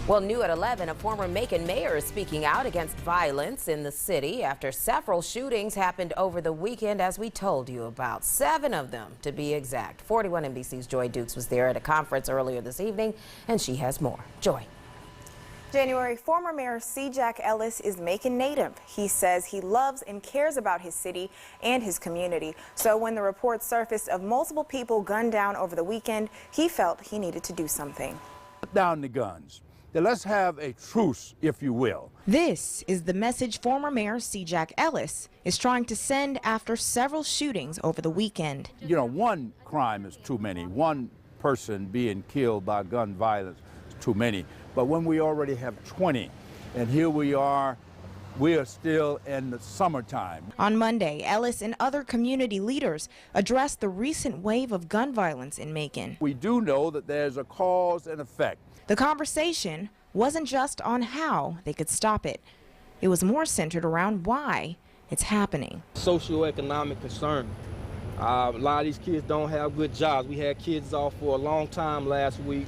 Well, new at 11, a former Macon mayor is speaking out against violence in the city after several shootings happened over the weekend, as we told you about. 7 of them, to be exact. 41 NBC's Joy Dukes was there at a conference earlier this evening, and she has more. Joy. January, former Mayor C. Jack Ellis is Macon native. He says he loves and cares about his city and his community. So when the reports surfaced of multiple people gunned down over the weekend, he felt he needed to do something. Put down the guns. Then let's have a truce, if you will. This is the message former Mayor C. Jack Ellis is trying to send after several shootings over the weekend. You know, one crime is too many. One person being killed by gun violence is too many. But when we already have 20, and here we are still in the summertime. On Monday, Ellis and other community leaders addressed the recent wave of gun violence in Macon. We do know that there's a cause and effect. The conversation wasn't just on how they could stop it. It was more centered around why it's happening. Socioeconomic concern. A lot of these kids don't have good jobs. We had kids off for a long time last week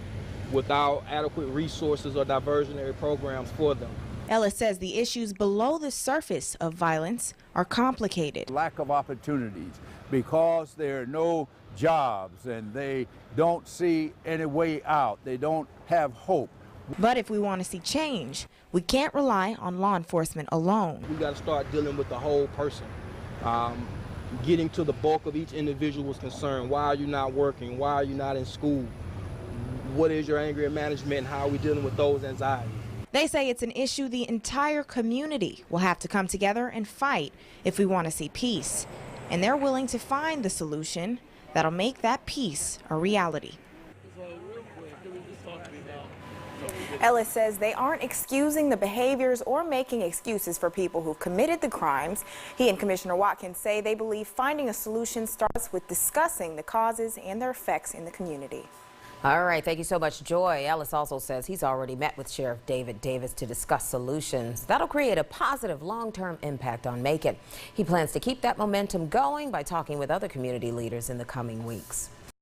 without adequate resources or diversionary programs for them. Ellis says the issues below the surface of violence are complicated. Lack of opportunities because there are no jobs and they don't see any way out. They don't have hope. But if we want to see change, we can't rely on law enforcement alone. We got to start dealing with the whole person, getting to the bulk of each individual's concern. Why are you not working? Why are you not in school? What is your anger management? How are we dealing with those anxieties? They say it's an issue the entire community will have to come together and fight if we want to see peace. And they're willing to find the solution that'll make that peace a reality. Ellis says they aren't excusing the behaviors or making excuses for people who've committed the crimes. He and Commissioner Watkins say they believe finding a solution starts with discussing the causes and their effects in the community. All right, thank you so much, Joy. Ellis also says he's already met with Sheriff David Davis to discuss solutions that'll create a positive long-term impact on Macon. He plans to keep that momentum going by talking with other community leaders in the coming weeks.